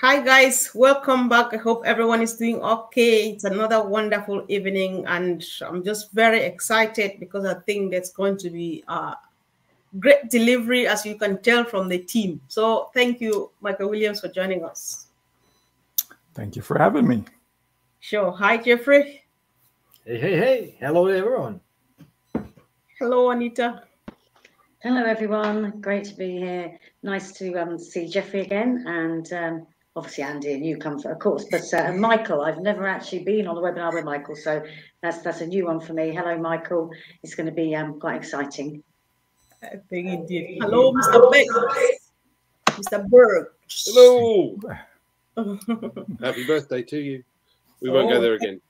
Hi guys, welcome back. I hope everyone is doing okay. It's another wonderful evening, and I'm just very excited because I think there's going to be a great delivery, as you can tell from the team. So thank you, Michael Williams, for joining us. Thank you for having me. Sure. Hi, Jeffrey. Hey. Hello, everyone. Hello, Anita. Hello, everyone. Great to be here. Nice to see Jeffrey again, and obviously Andy, a newcomer, of course. But Michael, I've never actually been on a webinar with Michael, so that's a new one for me. Hello, Michael. It's going to be quite exciting. I think indeed. Hello, Mr. Beck. Mr. Burj. Hello. Happy birthday to you. We won't go there again.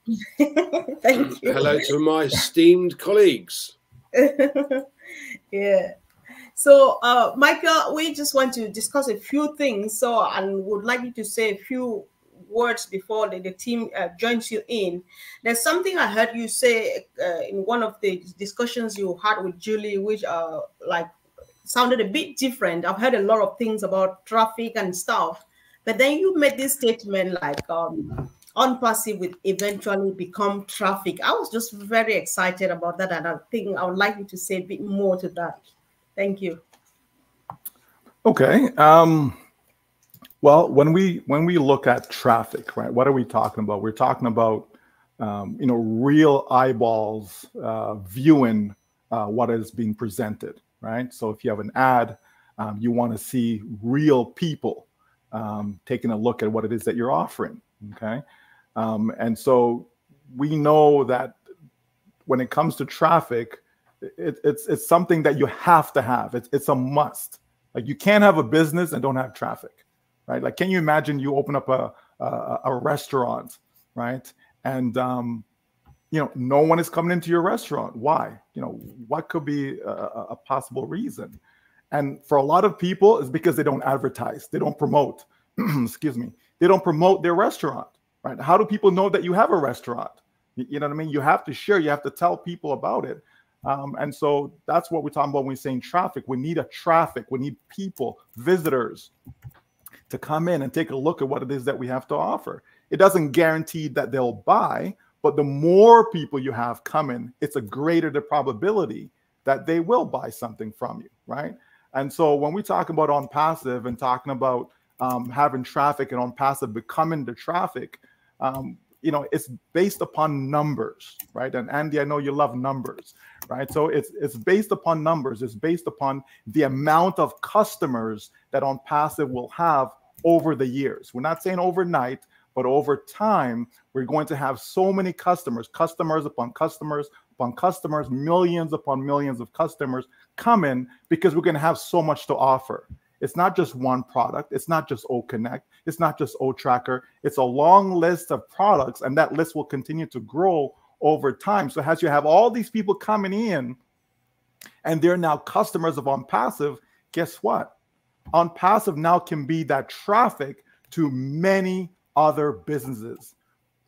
Thank you. Hello to my esteemed colleagues. Yeah. So, Michael, we just want to discuss a few things. So, and would like you to say a few words before the team joins you in. There's something I heard you say in one of the discussions you had with Julie, which like sounded a bit different. I've heard a lot of things about traffic and stuff, but then you made this statement like OnPassive will eventually become traffic. I was just very excited about that, and I think I would like you to say a bit more to that. Thank you. Okay. Well, when we look at traffic, right, what are we talking about? We're talking about real eyeballs viewing what is being presented, right? So if you have an ad, you want to see real people taking a look at what it is that you're offering. Okay. And so we know that when it comes to traffic, it's something that you have to have. It's a must. Like, you can't have a business and don't have traffic, right? Like, can you imagine you open up a restaurant, right? And no one is coming into your restaurant. Why? What could be a possible reason? And for a lot of people, it's because they don't advertise, they don't promote. Excuse me, they don't promote their restaurant, right? How do people know that you have a restaurant? You know what I mean? You have to share, you have to tell people about it. And so that's what we're talking about when we're saying traffic. We need traffic. We need people, visitors, to come in and take a look at what it is that we have to offer. It doesn't guarantee that they'll buy, but the more people you have coming, it's a greater the probability that they will buy something from you, right? And so when we talk about OnPassive and talking about having traffic and OnPassive becoming the traffic, it's based upon numbers, right? And Andy, I know you love numbers, right? So it's based upon numbers. It's based upon the amount of customers that OnPassive will have over the years. We're not saying overnight, but over time, we're going to have so many customers upon customers upon customers, millions upon millions of customers come in, because we're going to have so much to offer. It's not just one product. It's not just OConnect. It's not just OTracker. It's a long list of products, and that list will continue to grow over time. So as you have all these people coming in, and they're now customers of OnPassive, guess what? OnPassive now can be that traffic to many other businesses.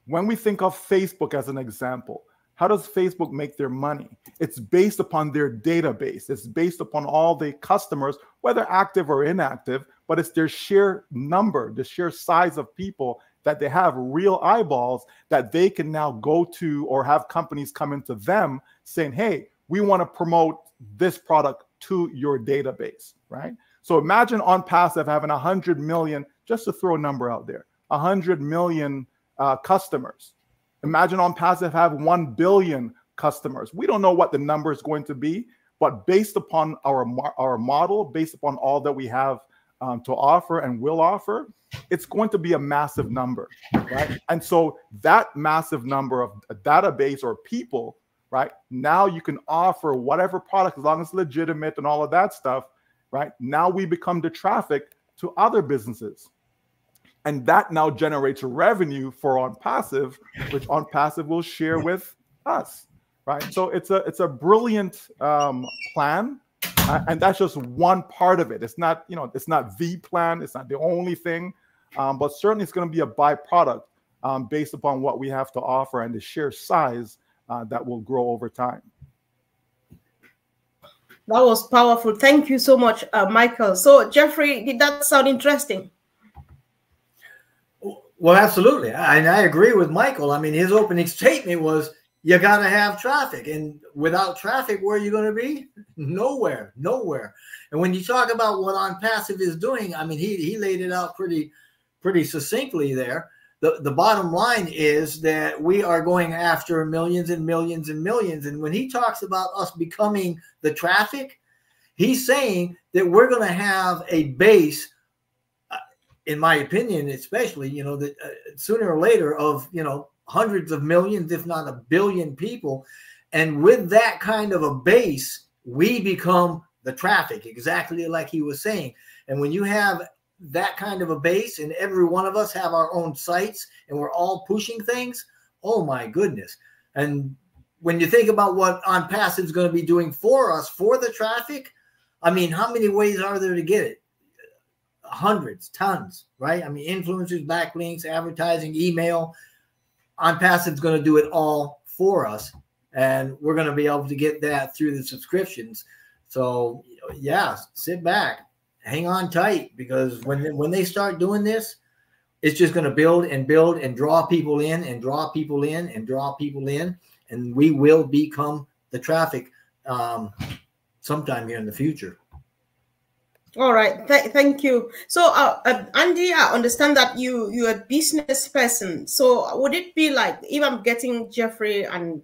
When we think of Facebook as an example, how does Facebook make their money? It's based upon their database. It's based upon all the customers, whether active or inactive, but it's their sheer number, the sheer size of people that they have, real eyeballs that they can now go to, or have companies come into them saying, hey, we want to promote this product to your database, right? So imagine OnPassive having 100 million, just to throw a number out there, 100 million customers. Imagine OnPassive have 1 billion customers. We don't know what the number is going to be, but based upon our model, based upon all that we have to offer and will offer, it's going to be a massive number, right? And so that massive number of a database or people, right? Now you can offer whatever product, as long as it's legitimate and all of that stuff, right? Now we become the traffic to other businesses. And that now generates revenue for OnPassive, which OnPassive will share with us, right? So it's a brilliant plan, and that's just one part of it. It's not, it's not the plan. It's not the only thing, but certainly it's going to be a byproduct based upon what we have to offer and the sheer size that will grow over time. That was powerful. Thank you so much, Michael. So, Jeffrey, did that sound interesting? Well, absolutely. I agree with Michael. I mean, his opening statement was, you got to have traffic. And without traffic, where are you going to be? Nowhere, nowhere. And when you talk about what OnPassive is doing, I mean, he laid it out pretty succinctly there. The bottom line is that we are going after millions and millions and millions. And when he talks about us becoming the traffic, he's saying that we're going to have a base, in my opinion, especially, you know, that sooner or later of, you know, hundreds of millions, if not a billion people. And with that kind of a base, we become the traffic, exactly like he was saying. And when you have that kind of a base and every one of us have our own sites and we're all pushing things, oh my goodness. And when you think about what OnPassive is going to be doing for us, for the traffic, I mean, how many ways are there to get it? Hundreds, tons, right? I mean, influencers, backlinks, advertising, email. OnPassive is going to do it all for us, and we're going to be able to get that through the subscriptions. So, yeah, sit back, hang on tight, because when they start doing this, it's just going to build and build and draw people in and draw people in and draw people in, and we will become the traffic sometime here in the future. All right, thank you. So, Andy, I understand that you're a business person. So, would it be like, if I'm getting Jeffrey and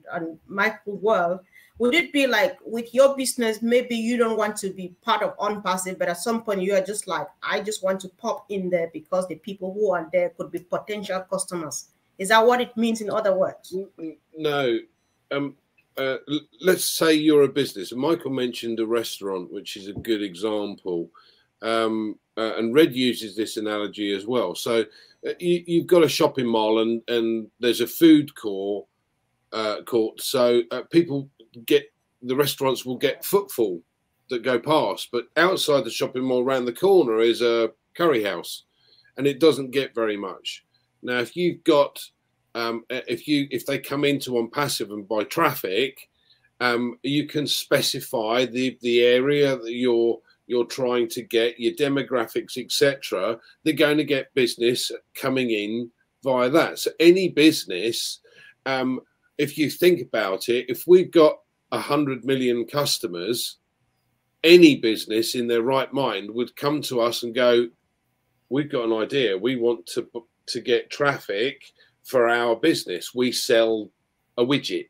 Michael well, would it be like with your business, maybe you don't want to be part of OnPassive, but at some point you are just like, I just want to pop in there because the people who are there could be potential customers. Is that what it means in other words? No. Let's say you're a business. Michael mentioned a restaurant, which is a good example. And Red uses this analogy as well. So you've got a shopping mall and there's a food court. So people the restaurants will get footfall that go past. But outside the shopping mall, around the corner, is a curry house, and it doesn't get very much. Now, if you've got if they come into OnPassive and buy traffic, you can specify the area that you're trying to get, your demographics, etc. They're going to get business coming in via that. So any business, if you think about it, if we've got 100 million customers, any business in their right mind would come to us and go, we've got an idea. We want to get traffic for our business. We sell a widget.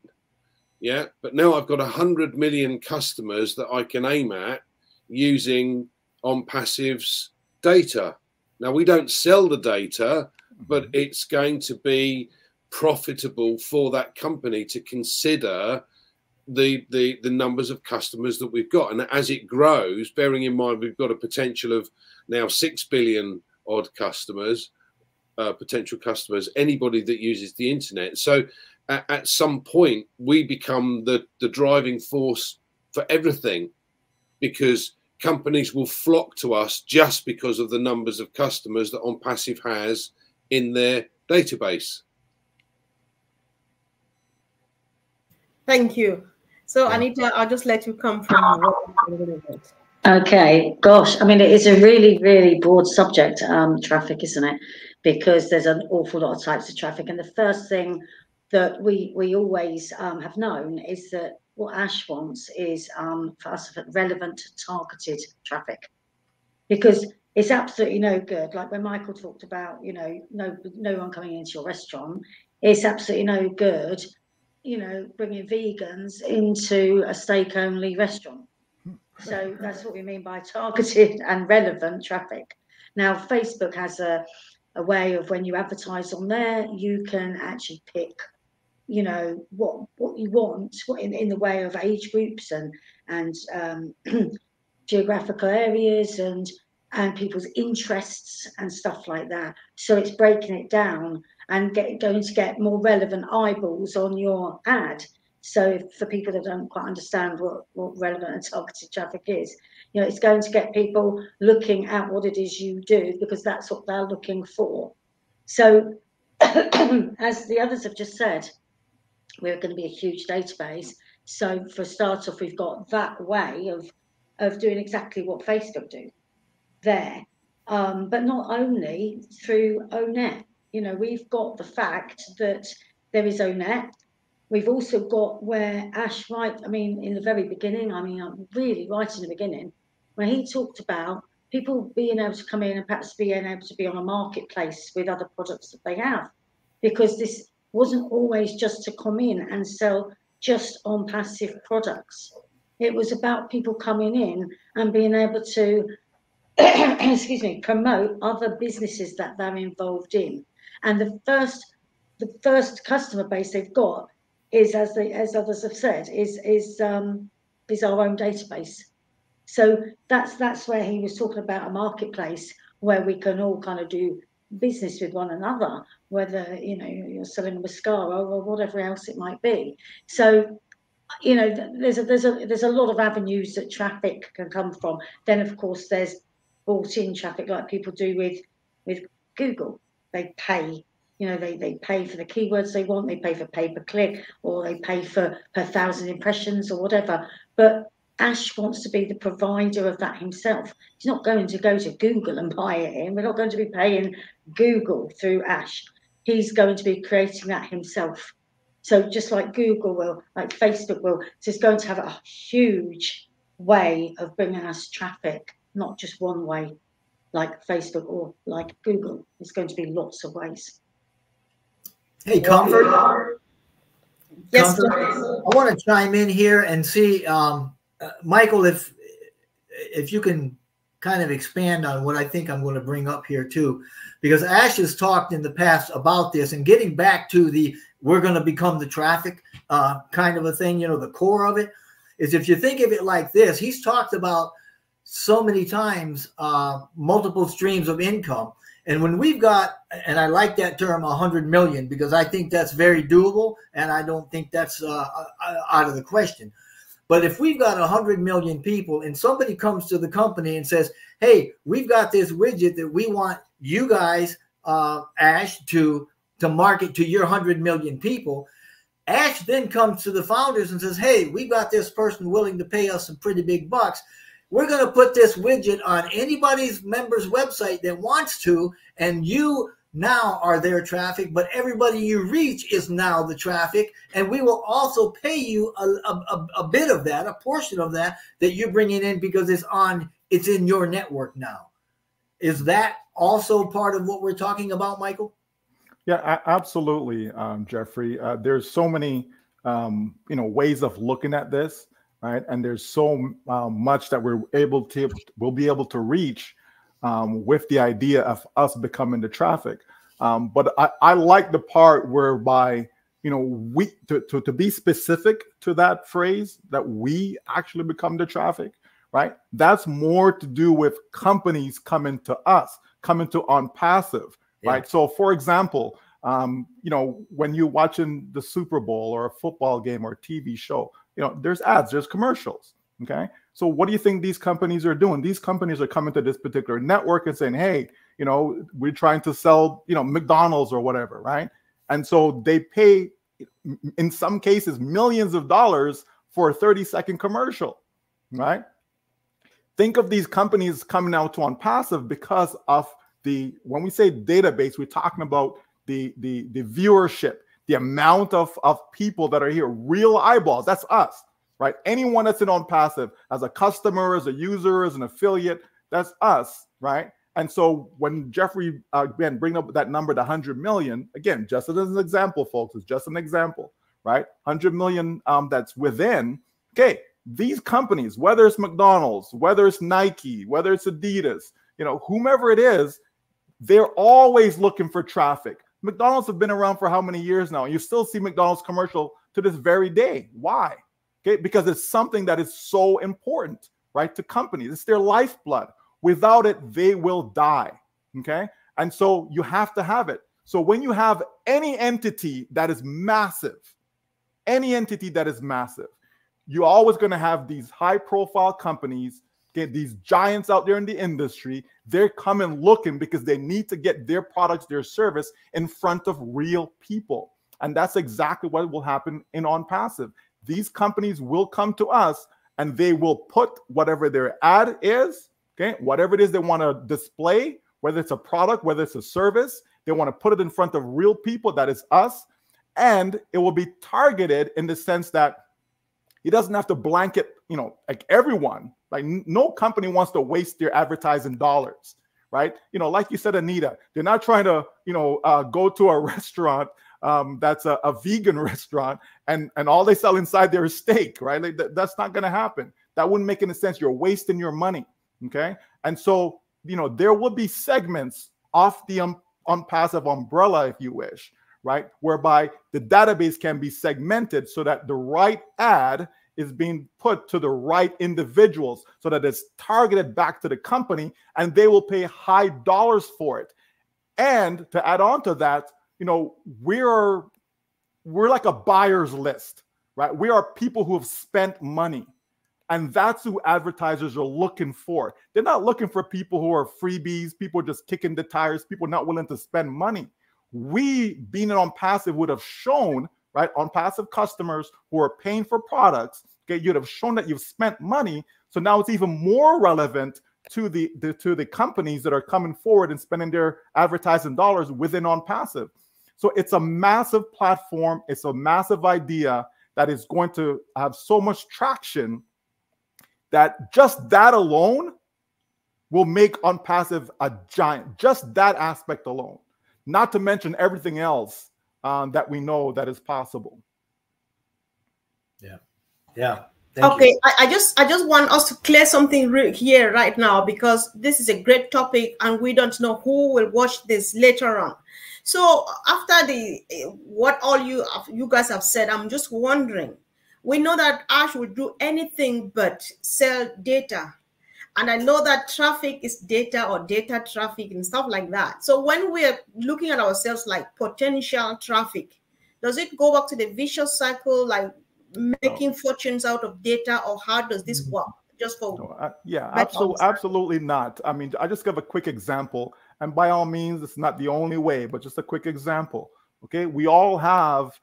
Yeah. But now I've got 100 million customers that I can aim at using OnPassive's data. Now, we don't sell the data, but it's going to be profitable for that company to consider the numbers of customers that we've got. And as it grows, bearing in mind we've got a potential of now 6 billion odd customers, potential customers, anybody that uses the internet. So at some point we become the driving force for everything, because companies will flock to us just because of the numbers of customers that OnPassive has in their database. Thank you. So, Anita, I'll just let you come from a little bit. Okay, gosh, I mean, it is a really, really broad subject, traffic, isn't it? Because there's an awful lot of types of traffic. And the first thing that we always have known is that what Ash wants is for us relevant, targeted traffic. Because it's absolutely no good. Like when Michael talked about, you know, no one coming into your restaurant, it's absolutely no good, you know, bringing vegans into a steak-only restaurant. So that's what we mean by targeted and relevant traffic. Now, Facebook has a way of, when you advertise on there, you can actually pick, you know, what you want, what in the way of age groups and geographical areas and people's interests and stuff like that. So it's breaking it down and going to get more relevant eyeballs on your ad. So for people that don't quite understand what relevant and targeted traffic is, you know, it's going to get people looking at what it is you do, because that's what they're looking for. So as the others have just said, we're going to be a huge database. So for a start off, we've got that way of doing exactly what Facebook do there, but not only through ONet. You know, we've got the fact that there is ONet. We've also got where Ash, right, I mean, in the very beginning, I mean, really right in the beginning, where he talked about people being able to come in and perhaps being able to be on a marketplace with other products that they have. Because this wasn't always just to come in and sell just OnPassive products. It was about people coming in and being able to, excuse me, promote other businesses that they're involved in. And the first customer base they've got is, as others have said, is our own database. So that's where he was talking about a marketplace where we can all kind of do business with one another, whether, you know, you're selling a mascara or whatever else it might be. So, you know, there's a lot of avenues that traffic can come from. Then of course there's bought-in traffic like people do with Google. They pay, you know, they pay for the keywords they want, they pay for pay-per-click, or they pay for per 1,000 impressions or whatever. But Ash wants to be the provider of that himself. He's not going to go to Google and buy it in. We're not going to be paying Google through Ash. He's going to be creating that himself. So just like Google will, like Facebook will, so it's going to have a huge way of bringing us traffic, not just one way, like Facebook or like Google. There's going to be lots of ways. Hey, Comfort. Yes, Comfort. I want to chime in here and see, Michael, if you can kind of expand on what I think I'm going to bring up here too, because Ash has talked in the past about this, and getting back to the we're going to become the traffic kind of a thing, you know, the core of it is, if you think of it like this, he's talked about so many times multiple streams of income. And when we've got, and I like that term 100 million, because I think that's very doable, and I don't think that's out of the question. But if we've got 100 million people and somebody comes to the company and says, hey, we've got this widget that we want you guys, Ash, to market to your 100 million people, Ash then comes to the founders and says, hey, we've got this person willing to pay us some pretty big bucks. We're going to put this widget on anybody's member's website that wants to, and you now are their traffic, but everybody you reach is now the traffic, and we will also pay you a bit of that, a portion of that you're bringing in, because it's in your network now. Is that also part of what we're talking about, Michael? Yeah, absolutely, Jeffrey. There's so many ways of looking at this, right? And there's so much that we'll be able to reach with the idea of us becoming the traffic. But I like the part whereby, we to be specific to that phrase, that we actually become the traffic, right? That's more to do with companies coming to us, coming to OnPassive, right? So for example, when you're watching the Super Bowl or a football game or a TV show, there's ads, there's commercials. Okay. So what do you think these companies are doing? These companies are coming to this particular network and saying, hey, we're trying to sell, McDonald's or whatever. Right. And so they pay, in some cases, millions of dollars for a 30-second commercial. Right. Think of these companies coming out to OnPassive because of when we say database, we're talking about the viewership, the amount of people that are here, real eyeballs. That's us. Right? Anyone that's in OnPassive as a customer, as a user, as an affiliate, that's us, right? And so when Jeffrey, again, bring up that number, the 100 million, again, just as an example, folks, it's just an example, right? 100 million that's within, okay, these companies, whether it's McDonald's, whether it's Nike, whether it's Adidas, whomever it is, they're always looking for traffic. McDonald's have been around for how many years now? And you still see McDonald's commercial to this very day. Why? Okay, because it's something that is so important, right, to companies. It's their lifeblood. Without it, they will die, okay? And so you have to have it. So when you have any entity that is massive, you're always going to have these high-profile companies, okay, these giants out there in the industry. They're coming looking because they need to get their products, their service in front of real people. And that's exactly what will happen in OnPassive. These companies will come to us and they will put whatever their ad is, okay, whatever it is they want to display, whether it's a product, whether it's a service, They want to put it in front of real people, that is us, and it will be targeted in the sense that it doesn't have to blanket, you know, like everyone. Like no company wants to waste their advertising dollars, right? You know, like you said, Anita, they're not trying to, you know, go to a restaurant that's a vegan restaurant and all they sell inside there is steak, right? Like that's not going to happen. That wouldn't make any sense. You're wasting your money, okay? And so, you know, there will be segments off the OnPassive umbrella, if you wish, right? Whereby the database can be segmented so that the right ad is being put to the right individuals so that it's targeted back to the company and they will pay high dollars for it. And to add on to that, you know, we're like a buyer's list, right? We are people who have spent money. And that's who advertisers are looking for. They're not looking for people who are freebies, people just kicking the tires, people not willing to spend money. We, being on OnPassive, would have shown, right, OnPassive customers who are paying for products, okay, you'd have shown that you've spent money. So now it's even more relevant to the companies that are coming forward and spending their advertising dollars within OnPassive. So it's a massive platform. It's a massive idea that is going to have so much traction that just that alone will make OnPassive a giant, just that aspect alone, not to mention everything else that we know that is possible. Yeah. Yeah. Okay, I just want us to clear something here right now, because this is a great topic and we don't know who will watch this later on. So after what all you guys have said, I'm just wondering, we know that Ash will do anything but sell data. And I know that traffic is data or data traffic and stuff like that. So when we're looking at ourselves like potential traffic, does it go back to the vicious cycle, like making fortunes out of data, or how does this work? Just for yeah, absolutely not. I mean, I just give a quick example, and by all means, it's not the only way, but just a quick example. Okay, we all have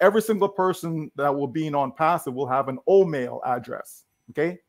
every single person that will be in OnPassive will have an OMail address. Okay,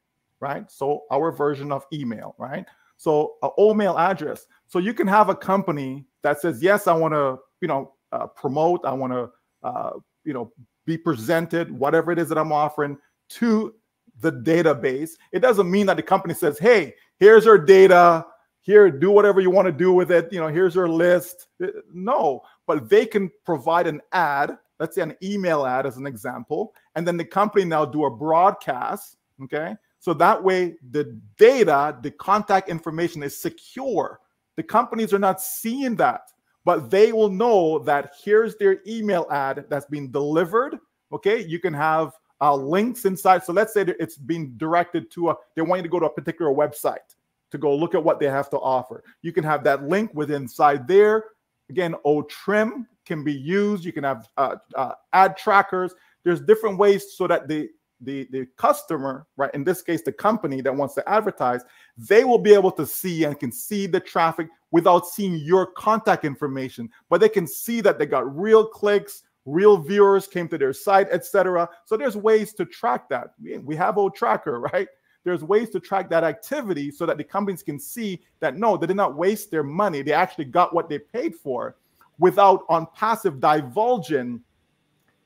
right? So our version of email, right? So an OMail address. So you can have a company that says, yes, I want to, you know, promote, I want to, you know, be presented, whatever it is that I'm offering to the database. It doesn't mean that the company says, hey, here's our data, here, do whatever you want to do with it. You know, here's your list. No, but they can provide an ad, let's say an email ad as an example, and then the company now do a broadcast, okay? So that way the data, the contact information is secure. The companies are not seeing that, but they will know that here's their email ad that's being delivered. Okay, you can have links inside. So let's say that it's being directed to they want you to go to a particular website to go look at what they have to offer. You can have that link within inside there. Again, OTrim can be used. You can have ad trackers. There's different ways so that the customer, right, in this case, the company that wants to advertise, they will be able to see and can see the traffic without seeing your contact information, but they can see that they got real clicks, real viewers came to their site, etc. So there's ways to track that. We have OTracker, right? There's ways to track that activity so that the companies can see that, no, they did not waste their money. They actually got what they paid for without OnPassive divulging,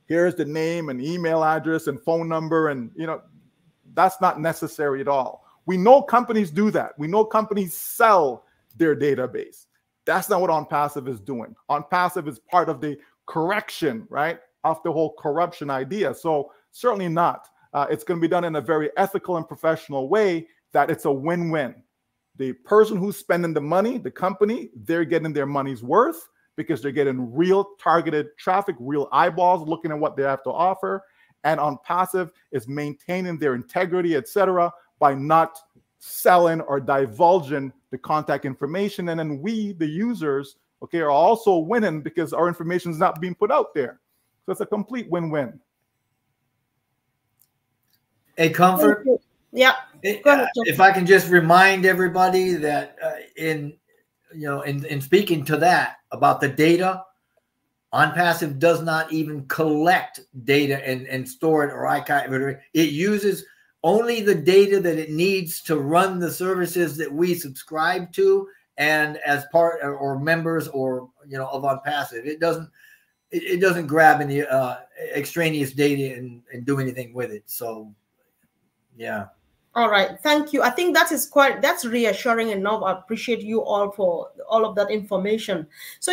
here's the name and email address and phone number. And, you know, that's not necessary at all. We know companies do that. We know companies sell their database. That's not what OnPassive is doing. OnPassive is part of the correction, right, of the whole corruption idea. So certainly not. It's going to be done in a very ethical and professional way that it's a win-win. The person who's spending the money, the company, they're getting their money's worth because they're getting real targeted traffic, real eyeballs looking at what they have to offer. And OnPassive is maintaining their integrity, etc., by not selling or divulging the contact information. And then we, the users, okay, are also winning because our information is not being put out there. So it's a complete win-win. A comfort. Yeah. If I can just remind everybody that in speaking to that about the data, OnPassive does not even collect data and store it or archive. It uses only the data that it needs to run the services that we subscribe to and as part or members or of OnPassive. It doesn't grab any extraneous data and do anything with it. So yeah. All right, thank you. I think that's reassuring enough. I appreciate you all for all of that information. So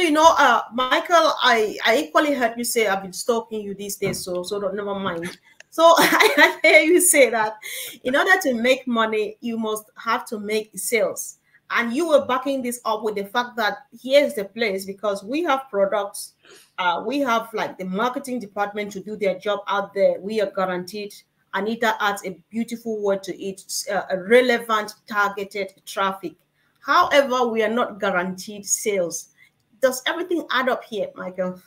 Michael, I equally heard you say I've been stalking you these days, so never mind. So I hear you say that in order to make money, you must have to make sales. And you were backing this up with the fact that here's the place, because we have products, we have like the marketing department to do their job out there. We are guaranteed. Anita adds a beautiful word to it, a relevant, targeted traffic. However, we are not guaranteed sales. Does everything add up here, Michael?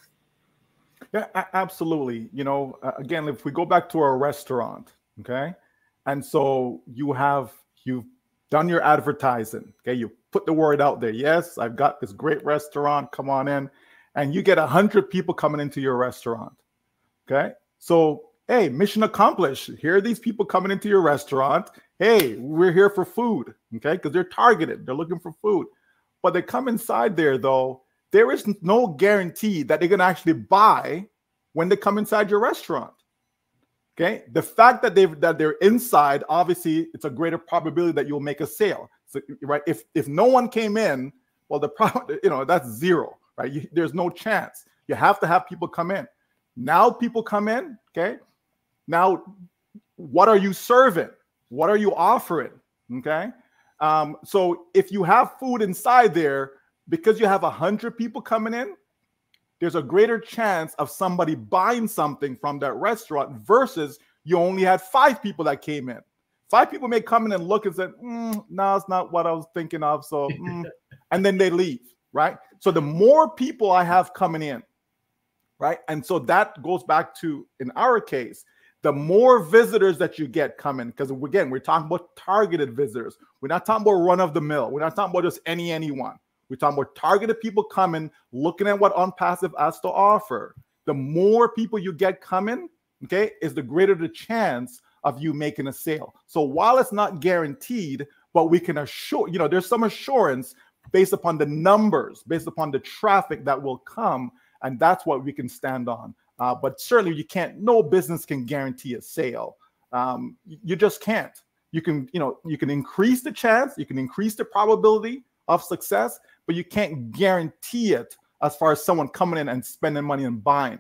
Yeah, absolutely. Again, if we go back to our restaurant, okay, and so you've done your advertising, okay, you put the word out there. Yes, I've got this great restaurant, come on in, and you get 100 people coming into your restaurant, okay? So, hey, mission accomplished. Here are these people coming into your restaurant. Hey, we're here for food, okay? Because they're targeted. They're looking for food. But they come inside there, though, there is no guarantee that they're going to actually buy when they come inside your restaurant, okay? The fact that they're inside, obviously, it's a greater probability that you'll make a sale. So, right? If no one came in, well, the problem, that's zero, right? There's no chance. You have to have people come in. Now people come in, okay? Now, what are you serving? What are you offering? Okay. So if you have food inside there, because you have 100 people coming in, there's a greater chance of somebody buying something from that restaurant versus you only had 5 people that came in. 5 people may come in and look and say, no, it's not what I was thinking of. So, and then they leave, right? So the more people I have coming in, right? And so that goes back to, in our case, the more visitors that you get coming, because again, we're talking about targeted visitors. We're not talking about run of the mill. We're not talking about just anyone. We're talking about targeted people coming, looking at what OnPassive has to offer. The more people you get coming, okay, is the greater the chance of you making a sale. So while it's not guaranteed, but we can assure, there's some assurance based upon the numbers, based upon the traffic that will come, and that's what we can stand on. But certainly you can't, no business can guarantee a sale. You just can't. You can increase the chance, you can increase the probability of success, but you can't guarantee it as far as someone coming in and spending money and buying.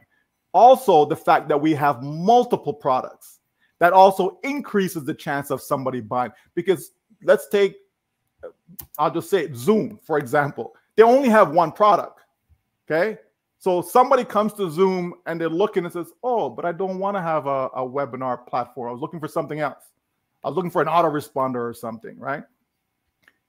Also, the fact that we have multiple products, that also increases the chance of somebody buying. Because let's take, I'll just say Zoom, for example. They only have one product, okay? So somebody comes to Zoom and they're looking and says, oh, but I don't want to have a webinar platform. I was looking for something else. I was looking for an autoresponder or something, right?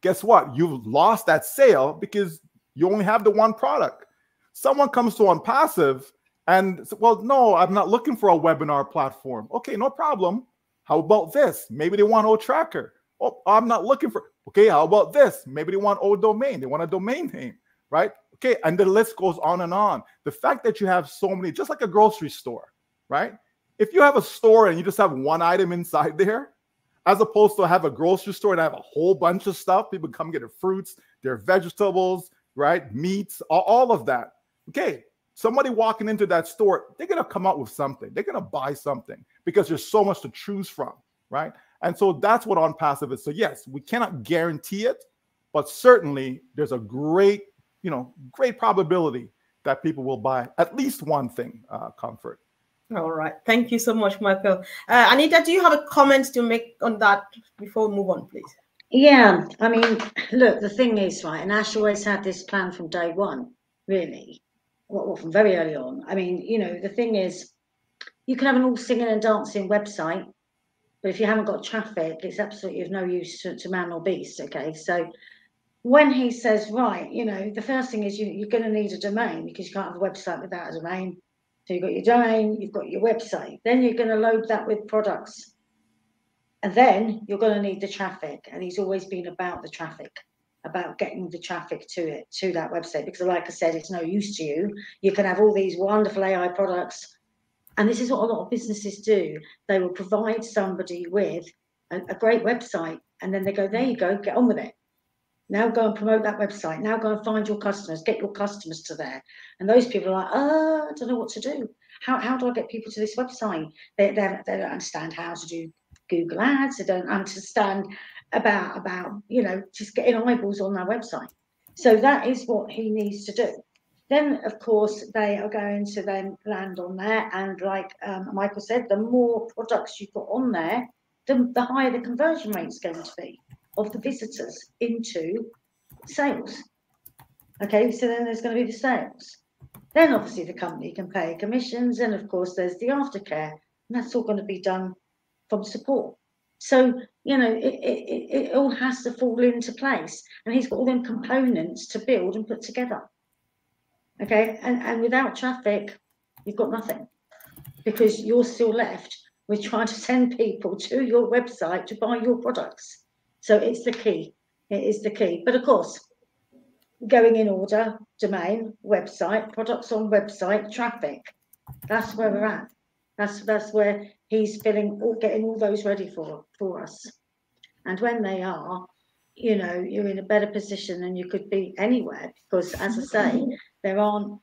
Guess what? You've lost that sale because you only have the one product. Someone comes to OnPassive and says, well, no, I'm not looking for a webinar platform. Okay, no problem. How about this? Maybe they want OTracker. Oh, I'm not looking for, okay, how about this? Maybe they want ODomain. They want a domain name, right? Okay, and the list goes on and on. The fact that you have so many, just like a grocery store, right? If you have a store and you just have one item inside there, as opposed to have a grocery store and have a whole bunch of stuff, people come get their fruits, their vegetables, right? Meats, all of that. Okay, somebody walking into that store, they're going to come out with something. They're going to buy something because there's so much to choose from, right? And so that's what OnPassive is. So yes, we cannot guarantee it, but certainly there's a great probability that people will buy at least one thing, Comfort. All right. Thank you so much, Michael. Anita, do you have a comment to make on that before we move on, please? Yeah. I mean, look, the thing is, right, and Ash always had this plan from day one, really, well, from very early on. I mean, the thing is, you can have an all singing and dancing website, but if you haven't got traffic, it's absolutely of no use to man or beast, okay? So when he says, right, the first thing is you're going to need a domain because you can't have a website without a domain. So you've got your domain, you've got your website. Then you're going to load that with products. And then you're going to need the traffic. And he's always been about the traffic, about getting the traffic to that website. Because like I said, it's no use to you. You can have all these wonderful AI products. And this is what a lot of businesses do. They will provide somebody with a great website. And then they go, there you go, get on with it. Now go and promote that website. Now go and find your customers, get your customers to there. And those people are like, I don't know what to do. How do I get people to this website? They don't understand how to do Google Ads. They don't understand about you know, just getting eyeballs on their website. So that is what he needs to do. Then, of course, they are going to then land on there. And like Michael said, the more products you've got on there, the higher the conversion rate is going to be of the visitors into sales. Okay, so then there's going to be the sales. Then obviously the company can pay commissions, and of course there's the aftercare, and that's all going to be done from support. So, you know, it all has to fall into place, and he's got all them components to build and put together. Okay, and without traffic, you've got nothing, because you're still left with trying to send people to your website to buy your products. So it's the key. It is the key. But of course, going in order: domain, website, products on website, traffic. That's where we're at. That's where he's getting all those ready for us. And when they are, you know, you're in a better position than you could be anywhere, because, as I say, there aren't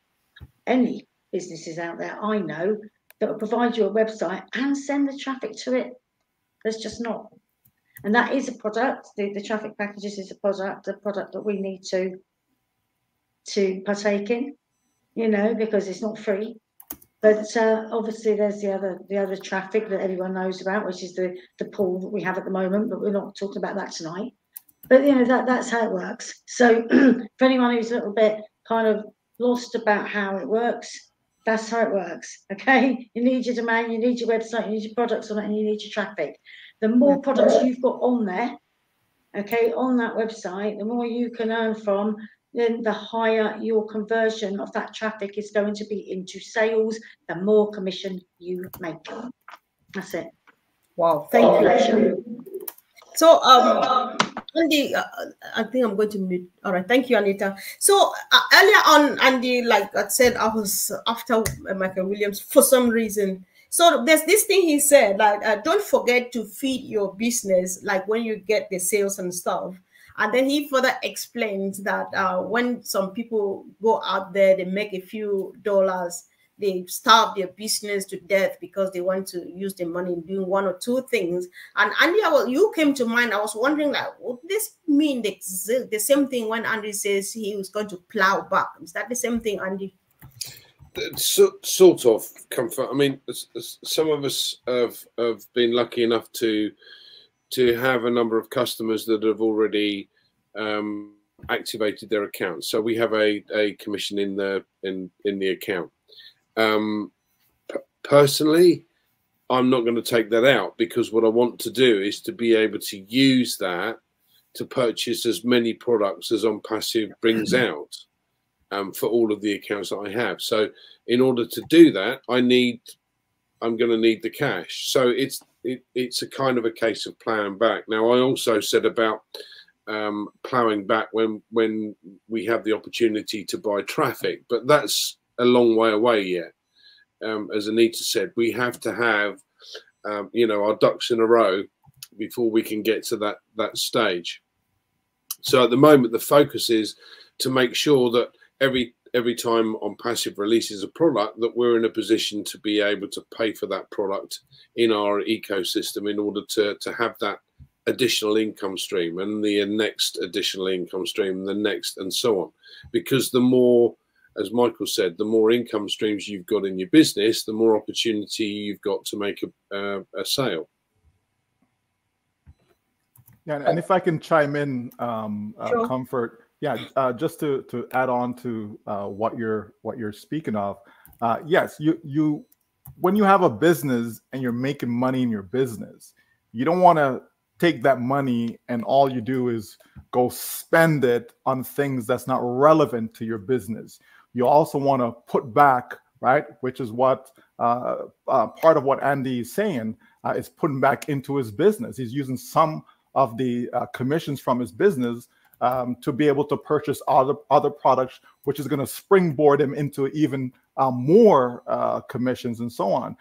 any businesses out there I know that will provide you a website and send the traffic to it. There's just not. And that is a product. The traffic packages is a product that we need to partake in, you know, because it's not free. But obviously there's the other traffic that everyone knows about, which is the pool that we have at the moment, but we're not talking about that tonight. But, you know, that's how it works. So for anyone who's a little bit kind of lost about how it works, that's how it works. Okay, you need your domain, you need your website, you need your products on it, and you need your traffic. The more products you've got on there, okay, on that website, the more you can earn from, then the higher your conversion of that traffic is going to be into sales, the more commission you make. That's it. Wow, thank you. So, Andy, I think I'm going to mute. All right, thank you, Anita. So earlier on, Andy, like I said, I was after Michael Williams for some reason. So there's this thing he said, like, don't forget to feed your business, like when you get the sales and stuff. And then he further explains that when some people go out there, they make a few dollars, they starve their business to death because they want to use the money in doing one or two things. And Andy, you came to mind. I was wondering, like, would this mean the same thing when Andy says he was going to plow back? Is that the same thing, Andy? Sort of, Comfort. I mean, some of us have been lucky enough to have a number of customers that have already activated their accounts. So we have a commission in the account. Personally, I'm not going to take that out, because what I want to do is to be able to use that to purchase as many products as OnPassive brings out for all of the accounts that I have. So in order to do that, I'm going to need the cash. So it's a kind of a case of plowing back. Now, I also said about plowing back when we have the opportunity to buy traffic, but that's a long way away yet. As Anita said, we have to have you know, our ducks in a row before we can get to that stage. So at the moment, the focus is to make sure that every time OnPassive releases a product, that we're in a position to be able to pay for that product in our ecosystem in order to have that additional income stream, and the next additional income stream, the next, and so on. Because the more, as Michael said, the more income streams you've got in your business, the more opportunity you've got to make a sale. Yeah, and if I can chime in, Sure. Comfort. Yeah, just to add on to what you're speaking of. Yes, you when you have a business and you're making money in your business, you don't want to take that money and all you do is go spend it on things that's not relevant to your business. You also want to put back, right, which is what part of what Andy is saying, is putting back into his business. He's using some of the commissions from his business to be able to purchase other products, which is going to springboard him into even more commissions and so on.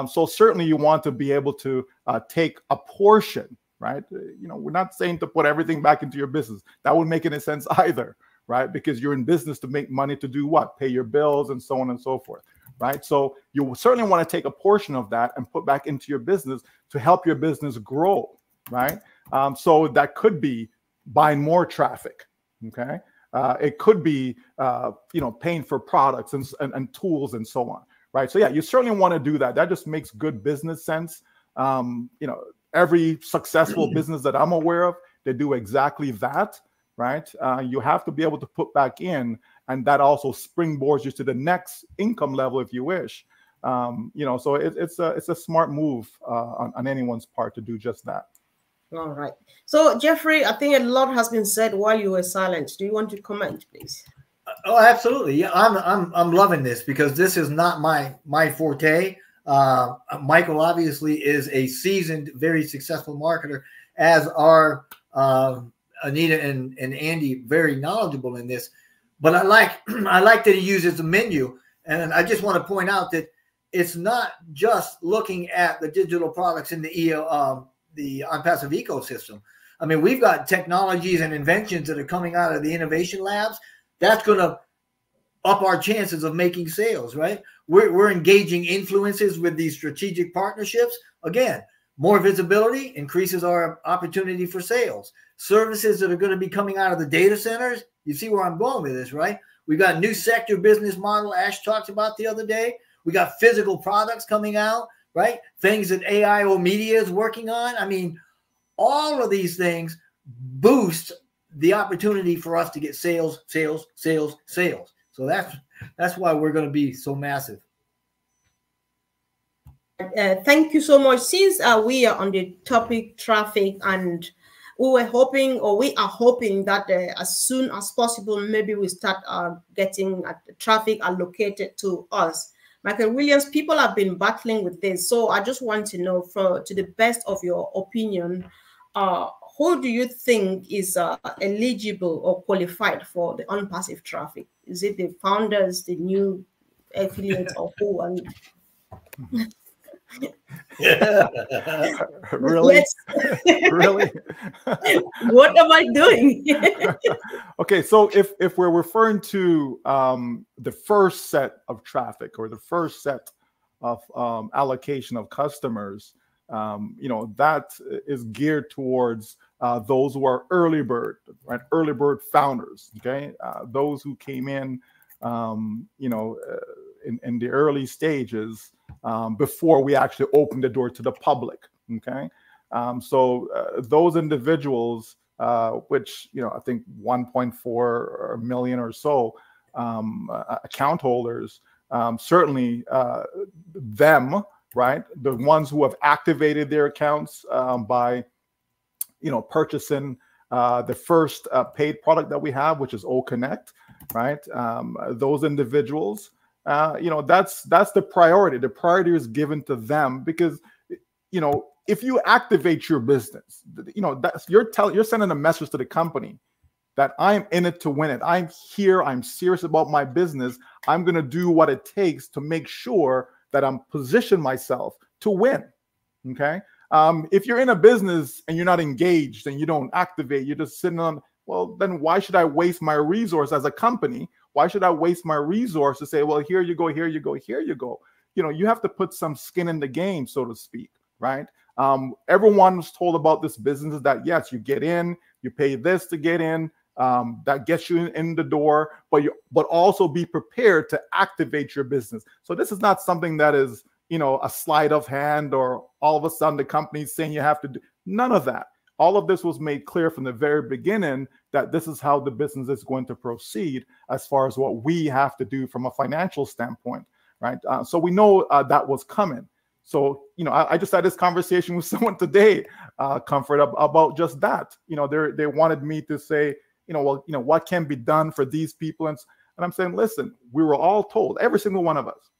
So certainly you want to be able to take a portion, right? We're not saying to put everything back into your business. That wouldn't make any sense either, right? Because you're in business to make money to do what? Pay your bills and so on and so forth, right? So you certainly want to take a portion of that and put back into your business to help your business grow, right? So that could be buying more traffic, okay? It could be, paying for products and tools and so on, right? So yeah, you certainly want to do that. That just makes good business sense. Every successful business that I'm aware of, they do exactly that, right? You have to be able to put back in, and that also springboards you to the next income level if you wish. So it's a smart move on anyone's part to do just that. All right. So Jeffrey, I think a lot has been said while you were silent. Do you want to comment, please? Oh, absolutely. Yeah, I'm loving this because this is not my forte. Michael obviously is a seasoned, very successful marketer, as are Anita and Andy, very knowledgeable in this. But I like that he uses the menu, and I just want to point out that it's not just looking at the digital products in the OnPassive ecosystem. I mean, we've got technologies and inventions that are coming out of the innovation labs. That's going to up our chances of making sales, right? We're engaging influencers with these strategic partnerships. Again, more visibility increases our opportunity for sales. Services that are going to be coming out of the data centers. You see where I'm going with this, right? We got new sector business model Ash talked about the other day. We got physical products coming out, right? Things that AI OMedia is working on. I mean, all of these things boost the opportunity for us to get sales. So that's why we're going to be so massive. Thank you so much. Since we are on the topic traffic, and we are hoping that as soon as possible, maybe we start getting traffic allocated to us. Michael Williams, people have been battling with this. So I just want to know, to the best of your opinion, who do you think is eligible or qualified for the OnPassive traffic? Is it the founders, the new affiliates, or who? Really? Really? What am I doing? Okay, so if we're referring to the first set of traffic or the first set of allocation of customers, that is geared towards those who are early bird, right? Early bird founders, okay? Those who came in, in the early stages before we actually opened the door to the public, okay? So those individuals, which, I think 1.4 million or so account holders, certainly them, right? The ones who have activated their accounts by, purchasing the first paid product that we have, which is OConnect, right? Those individuals, that's the priority. The priority is given to them because, if you activate your business, you're sending a message to the company that I'm in it to win it. I'm here. I'm serious about my business. I'm going to do what it takes to make sure that I'm positioned myself to win. Okay. If you're in a business and you're not engaged and you don't activate, you're just sitting on, well, then why should I waste my resource as a company? Why should I waste my resource to say, well, here you go, here you go, here you go. You have to put some skin in the game, so to speak, right? Everyone was told about this business that, yes, you get in, you pay this to get in, that gets you in the door, but also be prepared to activate your business. So this is not something that is, a sleight of hand or all of a sudden the company's saying you have to do none of that. All of this was made clear from the very beginning that this is how the business is going to proceed as far as what we have to do from a financial standpoint, right? So we know that was coming. So, I just had this conversation with someone today, Comfort, about just that. They wanted me to say, what can be done for these people? And I'm saying, listen, we were all told, every single one of us,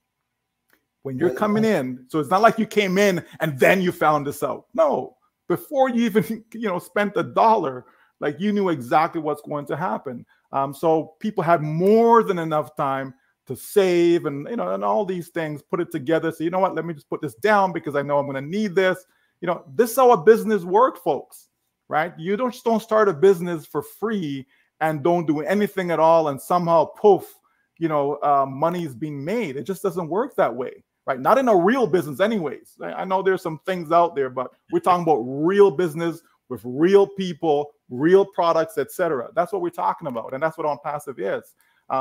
when you're coming in, so it's not like you came in and then you found this out. No, before you even, spent $1, like you knew exactly what's going to happen. So people had more than enough time to save and, and all these things, put it together. So, you know what, let me just put this down because I know I'm going to need this, You know, this is how a business works, folks, right? You don't start a business for free and don't do anything at all, and somehow, poof, you know, money is being made. It just doesn't work that way, right? Not in a real business anyways. I know there's some things out there, but we're talking about real business with real people, real products, etc. That's what we're talking about, and that's what OnPassive is.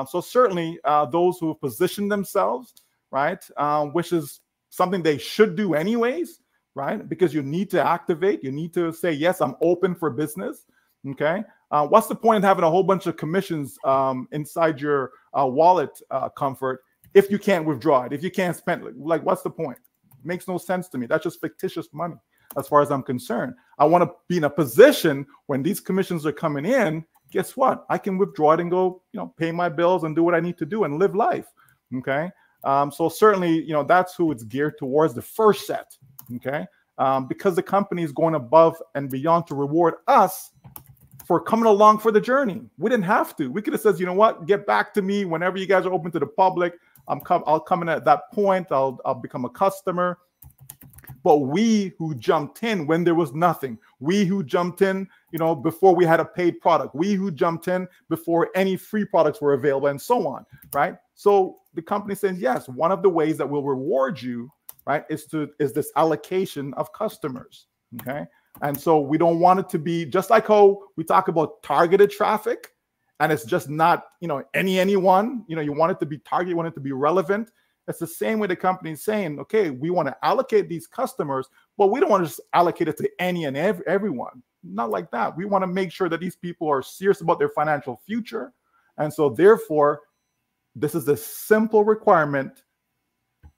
So certainly those who position themselves, right, which is something they should do anyways, right? Because you need to activate, you need to say, yes, I'm open for business, okay? What's the point of having a whole bunch of commissions inside your wallet comfort if you can't withdraw it, if you can't spend it? Like, what's the point? It makes no sense to me. That's just fictitious money as far as I'm concerned. I want to be in a position when these commissions are coming in, guess what? I can withdraw it and go, you know, pay my bills and do what I need to do and live life, okay? So certainly, you know, that's who it's geared towards, the first set, okay? Because the company is going above and beyond to reward us for coming along for the journey. We didn't have to. We could have said, you know what, get back to me whenever you guys are open to the public. I'll come in at that point. I'll become a customer. But we who jumped in when there was nothing, we who jumped in, you know, before we had a paid product, we who jumped in before any free products were available, and so on, right? So the company says, yes, one of the ways that we'll reward you, right, is this allocation of customers, okay? And so we don't want it to be just like how we talk about targeted traffic, and it's just not, you know, anyone, you know, you want it to be targeted, you want it to be relevant. It's the same way the company is saying, okay, we want to allocate these customers, but we don't want to just allocate it to any and everyone. Not like that. We want to make sure that these people are serious about their financial future. And so therefore, this is a simple requirement,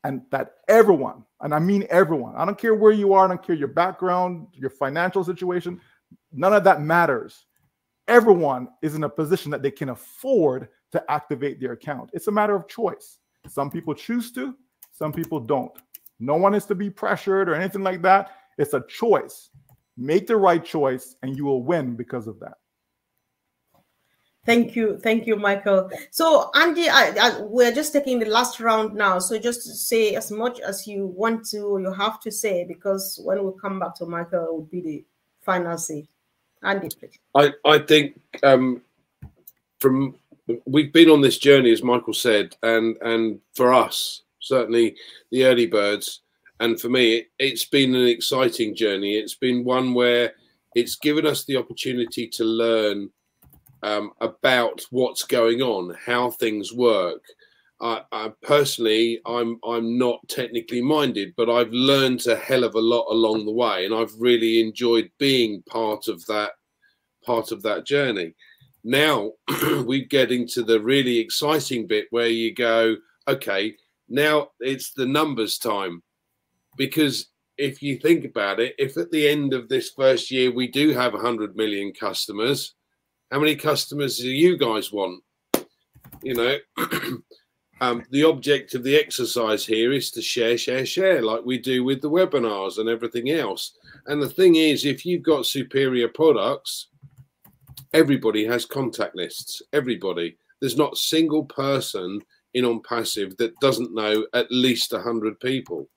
and that everyone, and I mean everyone, I don't care where you are, I don't care your background, your financial situation, none of that matters. Everyone is in a position that they can afford to activate their account. It's a matter of choice. Some people choose to, some people don't. No one is to be pressured or anything like that. It's a choice. Make the right choice and you will win because of that. Thank you, Michael. So Andy, we're just taking the last round now. So just to say as much as you want to, you have to say, because when we come back to Michael, it will be the final say. Andy, please. I think we've been on this journey, as Michael said, and for us, certainly the early birds, and for me, it's been an exciting journey. It's been one where it's given us the opportunity to learn about what's going on, how things work. I personally, I'm not technically minded, but I've learned a hell of a lot along the way, and I've really enjoyed being part of that journey. Now we get into the really exciting bit where you go, okay, now it's the numbers time. Because if you think about it, if at the end of this first year we do have 100 million customers, how many customers do you guys want? You know, the object of the exercise here is to share like we do with the webinars and everything else. And the thing is, if you've got superior products, everybody has contact lists. Everybody. There's not a single person in OnPassive that doesn't know at least 100 people.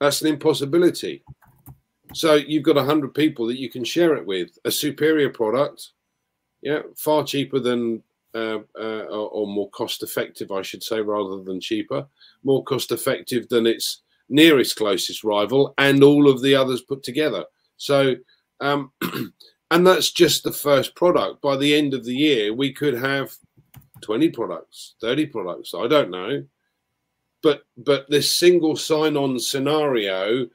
That's an impossibility. So you've got 100 people that you can share it with. A superior product, yeah, far cheaper than, or more cost effective, I should say, rather than cheaper. More cost effective than its nearest closest rival and all of the others put together. So, and that's just the first product. By the end of the year, we could have 20 products, 30 products, I don't know. But this single sign-on scenario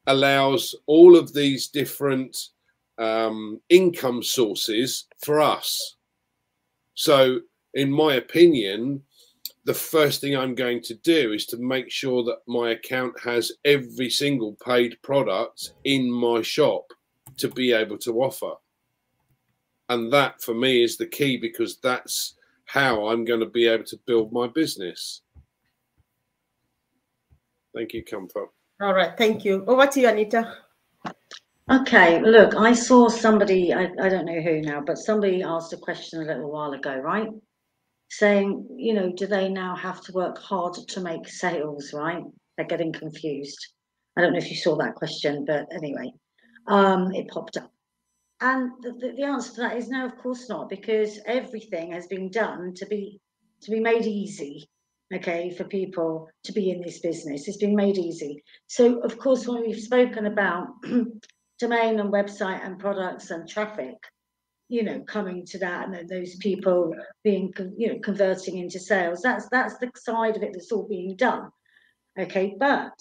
allows all of these different income sources for us. So in my opinion, the first thing I'm going to do is to make sure that my account has every single paid product in my shop to be able to offer. And that for me is the key, because that's how I'm going to be able to build my business. Thank you, Comfort. All right, thank you. Over to you, Anita. Okay, look, I saw somebody, I don't know who now, but somebody asked a question a little while ago, right? Saying, you know, do they now have to work hard to make sales, right? They're getting confused. I don't know if you saw that question, but anyway, it popped up. And the answer to that is no, of course not, because everything has been done to be made easy, okay, for people to be in this business. It's been made easy. So, of course, when we've spoken about domain and website and products and traffic, you know, coming to that, and then those people being, you know, converting into sales, that's the side of it that's all being done, okay. But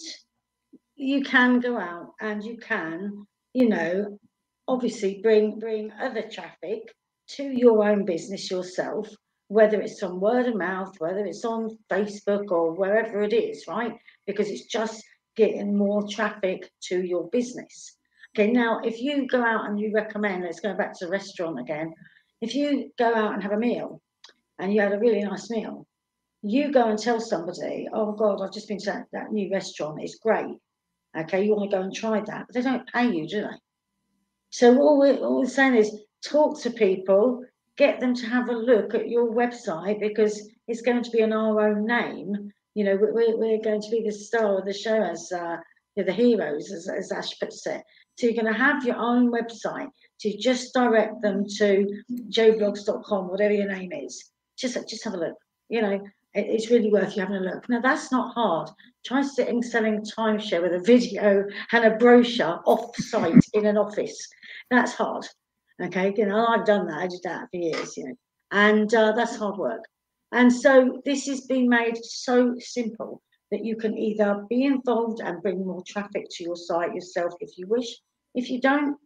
you can go out and you can, you know, obviously bring other traffic to your own business yourself, whether it's on word of mouth, whether it's on Facebook or wherever it is, right? Because it's just getting more traffic to your business. Okay, now if you go out and you recommend, let's go back to the restaurant again. If you go out and have a meal and you had a really nice meal, you go and tell somebody, oh God, I've just been to that new restaurant, it's great. Okay, you want to go and try that, but they don't pay you, do they? So all we're saying is talk to people, get them to have a look at your website, because it's going to be in our own name. You know, we're going to be the star of the show, as the heroes, as Ash puts it. So you're going to have your own website. So you just direct them to joeblogs.com, whatever your name is. Just have a look. You know, it's really worth you having a look. Now, that's not hard. Try sitting selling timeshare with a video and a brochure off-site in an office. That's hard. Okay, you know, I've done that. I did that for years, you know, and that's hard work. And so this has been made so simple that you can either be involved and bring more traffic to your site yourself if you wish. If you don't,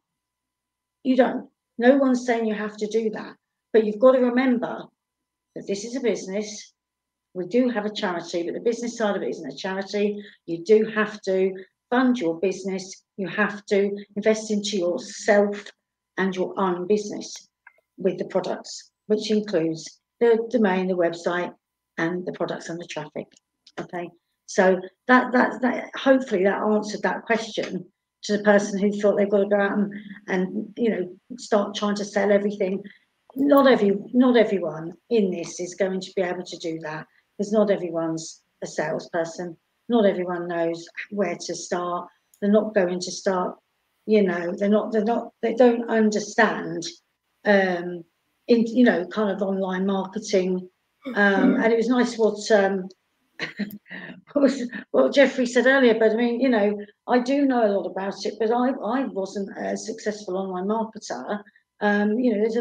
you don't. No one's saying you have to do that. But you've got to remember that this is a business. We do have a charity, but the business side of it isn't a charity. You do have to fund your business. You have to invest into yourself and your own business with the products, which includes the domain, the website, and the products and the traffic. Okay, so that hopefully that answered that question to the person who thought they've got to go out and you know, start trying to sell everything. Not everyone in this is going to be able to do that, because not everyone's a salesperson. Not everyone knows where to start. They're not going to start, you know, they don't understand you know, kind of online marketing. And it was nice what Jeffrey said earlier, but I mean, you know, I do know a lot about it, but I wasn't a successful online marketer. You know, there's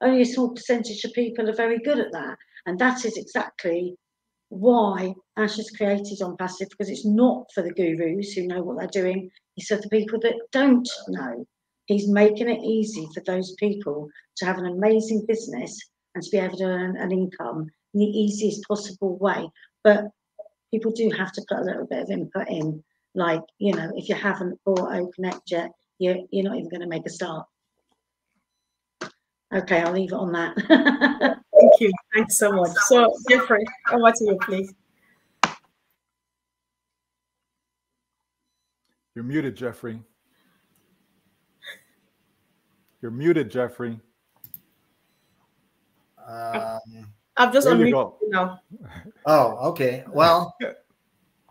only a small percentage of people are very good at that, and that is exactly why Ash has created OnPassive, because it's not for the gurus who know what they're doing. It's for the people that don't know. He's making it easy for those people to have an amazing business and to be able to earn an income in the easiest possible way. But people do have to put a little bit of input in. Like, you know, if you haven't bought OConnect yet, you're not even going to make a start. Okay, I'll leave it on that. Thank you. Thanks so much. So, Jeffrey, over to you, please. You're muted, Jeffrey. You're muted, Jeffrey. I've just unmuted you now. Oh, okay. Well,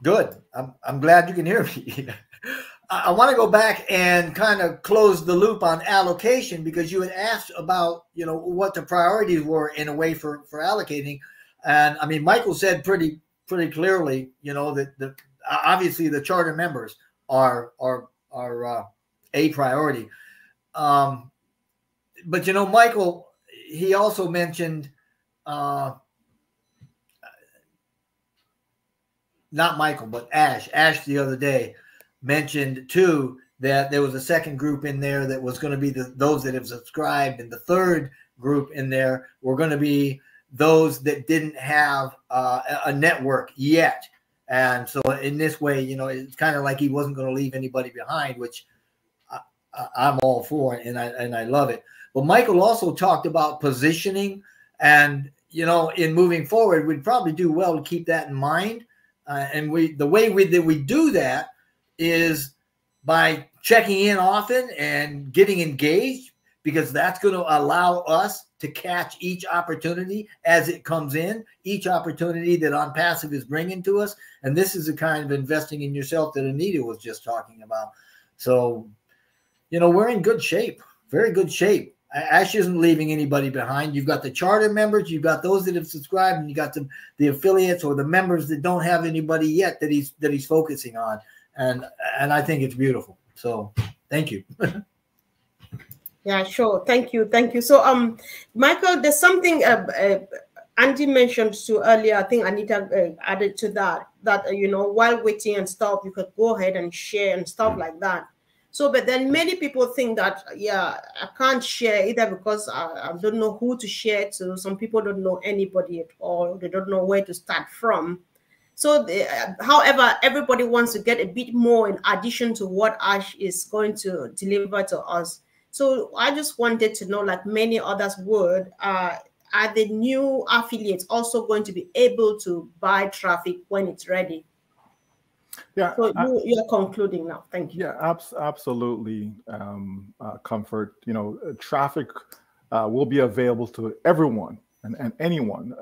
good. I'm glad you can hear me. I want to go back and kind of close the loop on allocation, because you had asked about, you know, what the priorities were in a way for allocating. And I mean, Michael said pretty clearly, you know, that obviously the charter members are a priority. But, you know, Michael, he also mentioned, not Michael, but Ash the other day mentioned too that there was a second group in there that was going to be those that have subscribed, and the third group in there were going to be those that didn't have a network yet. And so in this way, you know, it's kind of like he wasn't going to leave anybody behind, which I'm all for, and I love it. But Michael also talked about positioning, and, you know, in moving forward, we'd probably do well to keep that in mind. And the way that we do that is by checking in often and getting engaged. because that's going to allow us to catch each opportunity as it comes in, each opportunity that OnPassive is bringing to us. And this is the kind of investing in yourself that Anita was just talking about. So, you know, we're in good shape, very good shape. Ash isn't leaving anybody behind. You've got the charter members, you've got those that have subscribed, and you got the affiliates or the members that don't have anybody yet that he's focusing on. And I think it's beautiful. So thank you. Yeah, sure. Thank you. Thank you. So, Michael, there's something Andy mentioned to earlier. I think Anita added to that, you know, while waiting and stuff, you could go ahead and share and stuff like that. So, but then many people think that, yeah, I can't share either because I don't know who to share to. Some people don't know anybody at all. They don't know where to start from. So, however, everybody wants to get a bit more in addition to what Ash is going to deliver to us. So I just wanted to know, like many others would, are the new affiliates also going to be able to buy traffic when it's ready? Yeah. So you're concluding now. Thank you. Yeah, absolutely. Comfort. You know, traffic will be available to everyone and anyone,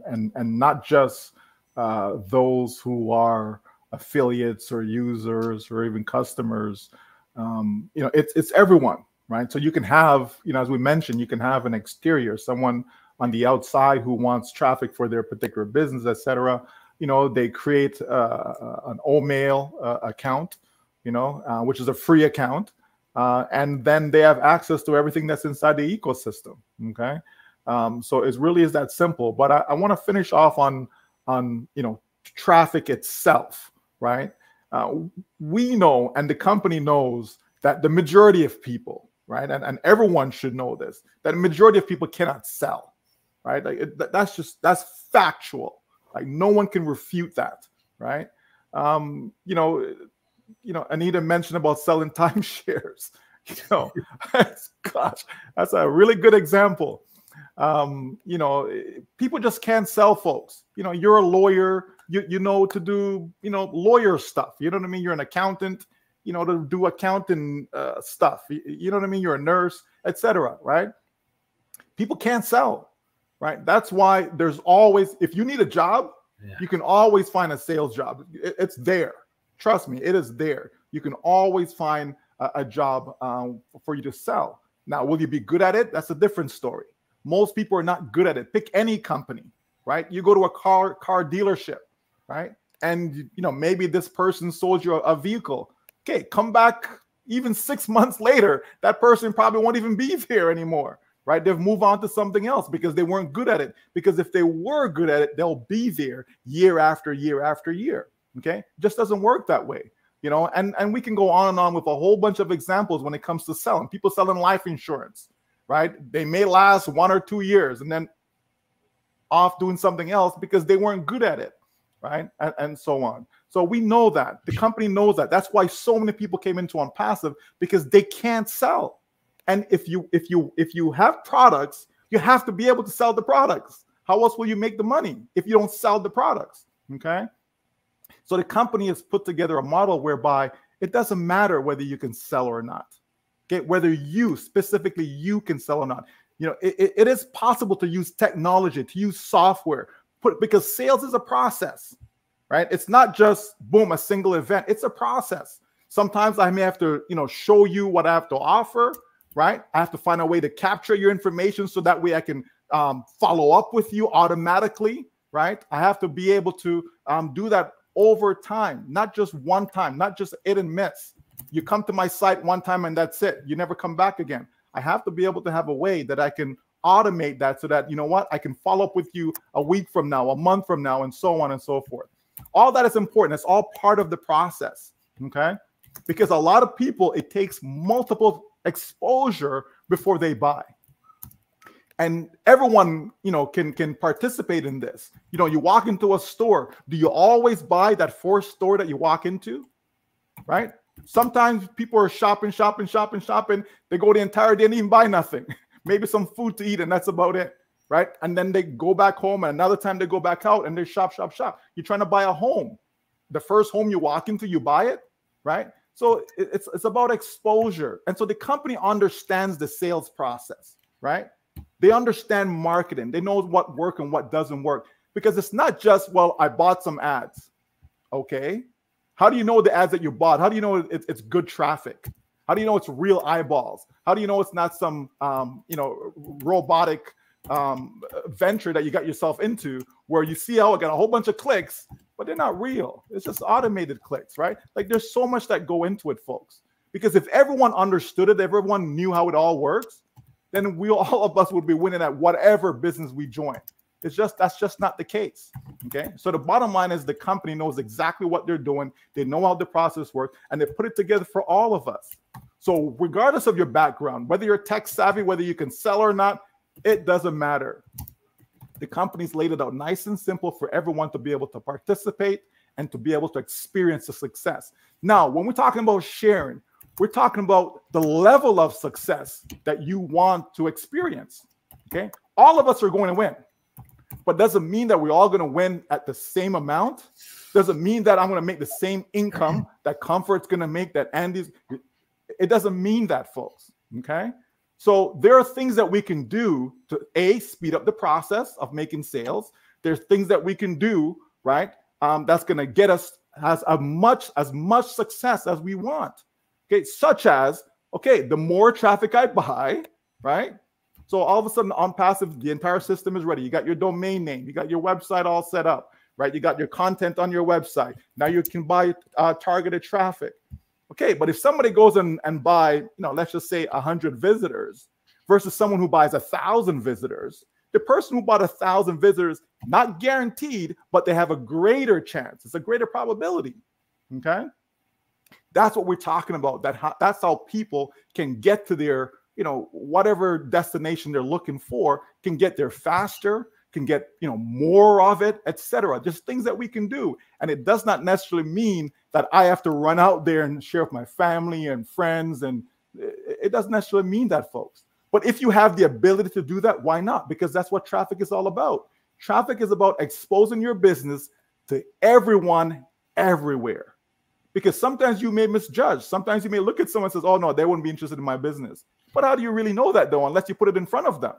and not just those who are affiliates or users or even customers. You know, it's everyone. Right. So you can have, you know, as we mentioned, you can have an exterior, someone on the outside who wants traffic for their particular business, etc. You know, they create an OMail account, you know, which is a free account. And then they have access to everything that's inside the ecosystem. OK, so it really is that simple. But I want to finish off on, you know, traffic itself. Right. We know, and the company knows, that the majority of people, right, and everyone should know this, that the majority of people cannot sell, right? Like that's factual. Like no one can refute that, right? You know, Anita mentioned about selling timeshares. You know, gosh, that's a really good example. You know, people just can't sell, folks. You know, you're a lawyer, you know to do, you know, lawyer stuff. You know what I mean? You're an accountant, you know, to do accounting stuff. You know what I mean? You're a nurse, etc. Right? People can't sell, right? That's why there's always, if you need a job, you can always find a sales job. It's there. Trust me, it is there. You can always find a job for you to sell. Now, will you be good at it? That's a different story. Most people are not good at it. Pick any company, right? You go to a car dealership, right? And, you know, maybe this person sold you a vehicle. Okay, come back even 6 months later, that person probably won't even be there anymore, right? They've moved on to something else because they weren't good at it. Because if they were good at it, they'll be there year after year after year, okay? It just doesn't work that way, you know? And we can go on and on with a whole bunch of examples when it comes to selling. People selling life insurance, right? They may last 1 or 2 years and then off doing something else because they weren't good at it, right? And so on. So we know that. The company knows that. That's why so many people came into OnPassive, because they can't sell. And if you have products, you have to be able to sell the products. How else will you make the money if you don't sell the products? Okay. So the company has put together a model whereby it doesn't matter whether you can sell or not. Okay, whether you specifically you can sell or not. You know, it is possible to use technology, to use software, because sales is a process. Right? It's not just boom, a single event. It's a process. Sometimes I may have to, you know, show you what I have to offer, right? I have to find a way to capture your information so that way I can follow up with you automatically, right? I have to be able to do that over time, not just one time, not just hit and miss. You come to my site one time and that's it. You never come back again. I have to be able to have a way that I can automate that so that, you know what, I can follow up with you a week from now, a month from now, and so on and so forth. All that is important. It's all part of the process, okay? Because a lot of people, it takes multiple exposure before they buy. And everyone, you know, can participate in this. You know, you walk into a store. Do you always buy that first store that you walk into, right? Sometimes people are shopping. They go the entire day and even buy nothing. Maybe some food to eat, and that's about it. Right? And then they go back home, and another time they go back out and they shop. You're trying to buy a home. The first home you walk into, you buy it, right? So it's about exposure. And so the company understands the sales process, right? They understand marketing. They know what works and what doesn't work. Because it's not just, well, I bought some ads. Okay. How do you know the ads that you bought? How do you know it's good traffic? How do you know it's real eyeballs? How do you know it's not some, robotic venture that you got yourself into where you see, oh, I got a whole bunch of clicks, but they're not real. It's just automated clicks, right? Like there's so much that go into it, folks. Because if everyone understood it, if everyone knew how it all works, then all of us would be winning at whatever business we join. That's just not the case. Okay. So the bottom line is the company knows exactly what they're doing. They know how the process works, and they put it together for all of us. So regardless of your background, whether you're tech savvy, whether you can sell or not, it doesn't matter. The company's laid it out nice and simple for everyone to be able to participate and to be able to experience the success. Now, when we're talking about sharing, we're talking about the level of success that you want to experience. Okay. All of us are going to win. But doesn't mean that we're all going to win at the same amount. Doesn't mean that I'm going to make the same income that Comfort's going to make, that Andy's. It doesn't mean that, folks. Okay. So there are things that we can do to speed up the process of making sales. There's things that we can do, right? That's going to get us as much success as we want. Okay. Such as, okay, the more traffic I buy, right? So all of a sudden OnPassive, the entire system is ready. You got your domain name. You got your website all set up, right? You got your content on your website. Now you can buy targeted traffic. Okay, but if somebody goes and buy, let's just say 100 visitors versus someone who buys 1,000 visitors, the person who bought 1,000 visitors, not guaranteed, but they have a greater chance. It's a greater probability. Okay, that's what we're talking about. That's how people can get to their whatever destination they're looking for, can get there faster, can get, more of it, etc. Just things that we can do. And it does not necessarily mean that I have to run out there and share with my family and friends. And it doesn't necessarily mean that, folks. But if you have the ability to do that, why not? Because that's what traffic is all about. Traffic is about exposing your business to everyone, everywhere. Because sometimes you may misjudge. Sometimes you may look at someone and says, oh, no, they wouldn't be interested in my business. But how do you really know that, though, unless you put it in front of them?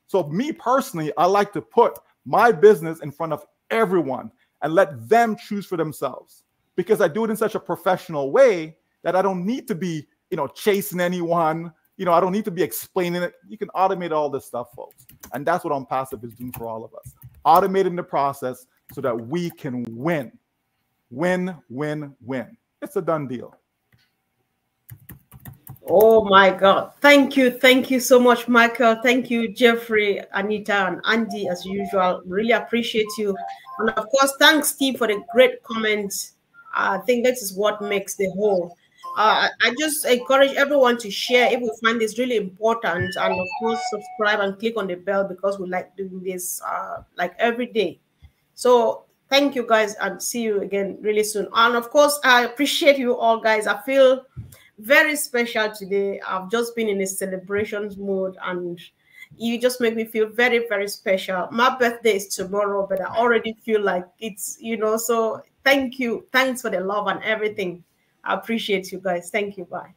So me personally, I like to put my business in front of everyone and let them choose for themselves, because I do it in such a professional way that I don't need to be, chasing anyone. I don't need to be explaining it. You can automate all this stuff, folks. And that's what OnPassive is doing for all of us. Automating the process so that we can win. Win, win, win. It's a done deal. Oh my God. Thank you so much, Michael. Thank you, Jeffrey, Anita, and Andy, as usual. Really appreciate you. And of course, thanks, Steve, for the great comments. I think this is what makes the whole. I just encourage everyone to share if we find this really important, and of course, subscribe and click on the bell, because we like doing this like every day. So thank you, guys, and see you again really soon. And of course, I appreciate you all, guys. I feel very special today. I've just been in a celebrations mode, and you just make me feel very, very special. My birthday is tomorrow, but I already feel like it's, so thank you. Thanks for the love and everything. I appreciate you guys. Thank you. Bye.